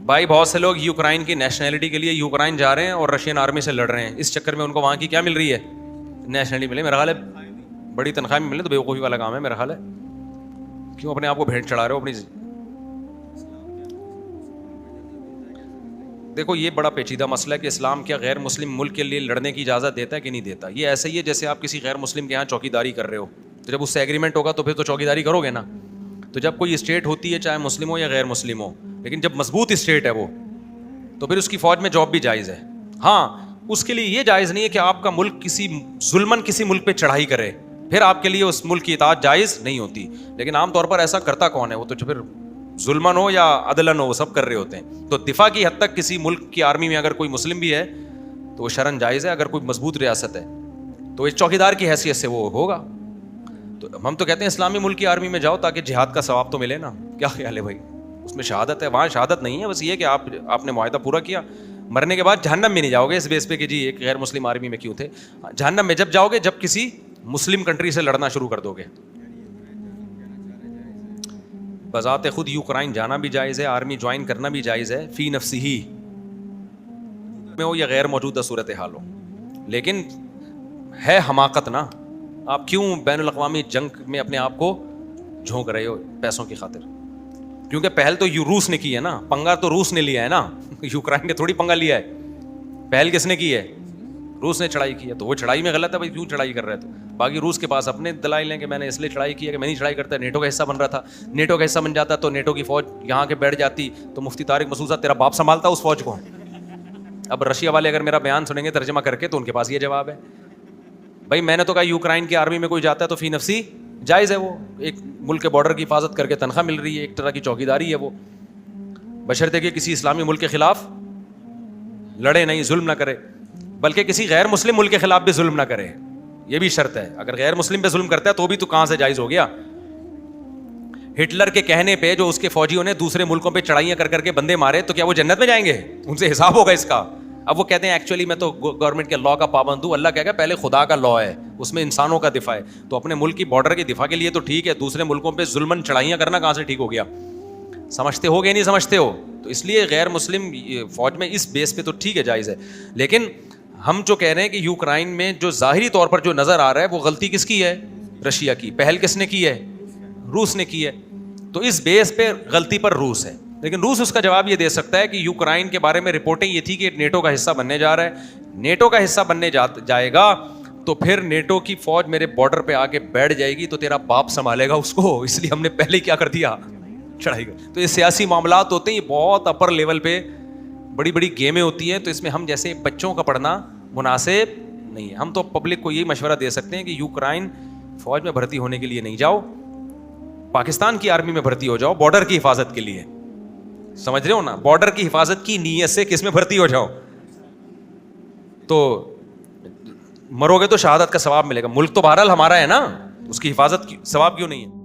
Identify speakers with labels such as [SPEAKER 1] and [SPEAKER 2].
[SPEAKER 1] بھائی بہت سے لوگ یوکرائن کی نیشنلٹی کے لیے یوکرائن جا رہے ہیں اور رشین آرمی سے لڑ رہے ہیں, اس چکر میں ان کو وہاں کی کیا مل رہی ہے, نیشنلٹی ملے. میرا خیال ہے بڑی تنخواہ میں ملے تو بیوقوفی والا کام ہے میرا خیال ہے. کیوں اپنے آپ کو بھیٹ چڑھا رہے ہو اپنی. دیکھو یہ بڑا پیچیدہ مسئلہ ہے کہ اسلام کیا غیر مسلم ملک کے لیے لڑنے کی اجازت دیتا ہے کہ نہیں دیتا. یہ ایسا ہی ہے جیسے آپ کسی غیر مسلم کے یہاں چوکی داری کر رہے ہو, تو جب اس سے ایگریمنٹ ہوگا تو پھر تو چوکی داری کرو گے نا. تو جب کوئی اسٹیٹ ہوتی ہے چاہے مسلم ہو یا غیر مسلم ہو, لیکن جب مضبوط اسٹیٹ ہے وہ, تو پھر اس کی فوج میں جاب بھی جائز ہے. ہاں اس کے لیے یہ جائز نہیں ہے کہ آپ کا ملک کسی ظلمن کسی ملک پہ چڑھائی کرے, پھر آپ کے لیے اس ملک کی اطاعت جائز نہیں ہوتی. لیکن عام طور پر ایسا کرتا کون ہے, وہ تو پھر ظلمن ہو یا عدلن ہو وہ سب کر رہے ہوتے ہیں. تو دفاع کی حد تک کسی ملک کی آرمی میں اگر کوئی مسلم بھی ہے تو وہ شرعن جائز ہے. اگر کوئی مضبوط ریاست ہے تو ایک چوکیدار کی حیثیت سے وہ ہوگا. تو ہم تو کہتے ہیں اسلامی ملک کی آرمی میں جاؤ تاکہ جہاد کا ثواب تو ملے نا. کیا خیال ہے بھائی, اس میں شہادت ہے, وہاں شہادت نہیں ہے, بس یہ کہ آپ نے معاہدہ پورا کیا, مرنے کے بعد جہنم میں نہیں جاؤ گے اس بیس پہ کہ جی ایک غیر مسلم آرمی میں کیوں تھے. جہنم میں جب جاؤ گے جب کسی مسلم کنٹری سے لڑنا شروع کر دو گے. بذات خود یوکرائن جانا بھی جائز ہے, آرمی جوائن کرنا بھی جائز ہے, فی نفسی ہی میں ہو یا غیر موجودہ صورتحال ہو. لیکن ہے حماقت نا, آپ کیوں بین الاقوامی جنگ میں اپنے آپ کو جھونک رہے ہو پیسوں کی خاطر. کیونکہ پہل تو روس نے کی ہے نا, پنگا تو روس نے لیا ہے نا, یوکرائن نے تھوڑی پنگا لیا ہے. پہل کس نے کی ہے, روس نے چڑھائی کی ہے. تو وہ چڑھائی میں غلط ہے بھائی, کیوں چڑھائی کر رہے تھے. باقی روس کے پاس اپنے دلائل ہیں کہ میں نے اس لیے چڑھائی کی ہے کہ میں نہیں چڑھائی کرتا, نیٹو کا حصہ بن رہا تھا. نیٹو کا حصہ بن جاتا تو نیٹو کی فوج یہاں کے بیٹھ جاتی تو مفتی طارق مسعود صاحب تیرا باپ سنبھالتا اس فوج کو. اب رشیا والے اگر میرا بیان سنیں گے ترجمہ کر کے تو ان کے پاس یہ جواب ہے. بھائی میں نے تو کہا یوکرائن کی آرمی میں کوئی جاتا ہے تو فی نفسی جائز ہے, وہ ایک ملک کے بارڈر کی حفاظت کر کے تنخواہ مل رہی ہے, ایک طرح کی چوکیداری ہے وہ, بشرطے کہ کسی اسلامی ملک کے خلاف لڑے نہیں, ظلم نہ کرے, بلکہ کسی غیر مسلم ملک کے خلاف بھی ظلم نہ کرے. یہ بھی شرط ہے. اگر غیر مسلم پہ ظلم کرتا ہے تو بھی تو کہاں سے جائز ہو گیا. ہٹلر کے کہنے پہ جو اس کے فوجیوں نے دوسرے ملکوں پہ چڑھائیاں کر کر کے بندے مارے, تو کیا وہ جنت میں جائیں گے؟ ان سے حساب ہوگا اس کا. اب وہ کہتے ہیں ایکچولی میں تو گورنمنٹ کے لا کا پابند ہوں. اللہ کہے گا پہلے خدا کا لا ہے, اس میں انسانوں کا دفاع ہے. تو اپنے ملک کی بارڈر کے دفاع کے لیے تو ٹھیک ہے, دوسرے ملکوں پہ ظلمن چڑھائیاں کرنا کہاں سے ٹھیک ہو گیا؟ سمجھتے ہو گے نہیں سمجھتے ہو؟ تو اس لیے غیر مسلم فوج میں اس بیس پہ تو ٹھیک ہے جائز ہے. لیکن ہم جو کہہ رہے ہیں کہ یوکرائن میں جو ظاہری طور پر جو نظر آ رہا ہے وہ غلطی کس کی ہے؟ رشیا کی. پہل کس نے کی ہے؟ روس نے کی ہے. تو اس بیس پہ غلطی پر روس ہے. لیکن روس اس کا جواب یہ دے سکتا ہے کہ یوکرائن کے بارے میں رپورٹیں یہ تھی کہ نیٹو کا حصہ بننے جا رہا ہے, نیٹو کا حصہ بننے جائے گا تو پھر نیٹو کی فوج میرے بارڈر پہ آ کے بیٹھ جائے گی تو تیرا باپ سنبھالے گا اس کو, اس لیے ہم نے پہلے کیا کر دیا, چڑھائی کر. تو یہ سیاسی معاملات ہوتے ہیں, یہ بہت اپر لیول پہ بڑی بڑی گیمیں ہوتی ہیں. تو اس میں ہم جیسے بچوں کا پڑھنا مناسب نہیں ہے. ہم تو پبلک کو یہی مشورہ دے سکتے ہیں کہ یوکرائن فوج میں بھرتی ہونے کے لیے نہیں جاؤ, پاکستان کی آرمی میں بھرتی ہو جاؤ بارڈر کی حفاظت کے لیے. سمجھ رہے ہو نا, بارڈر کی حفاظت کی نیت سے کس میں بھرتی ہو جاؤ, تو مرو گے تو شہادت کا ثواب ملے گا. ملک تو بہرحال ہمارا ہے نا, اس کی حفاظت کی ثواب کیوں نہیں ہے؟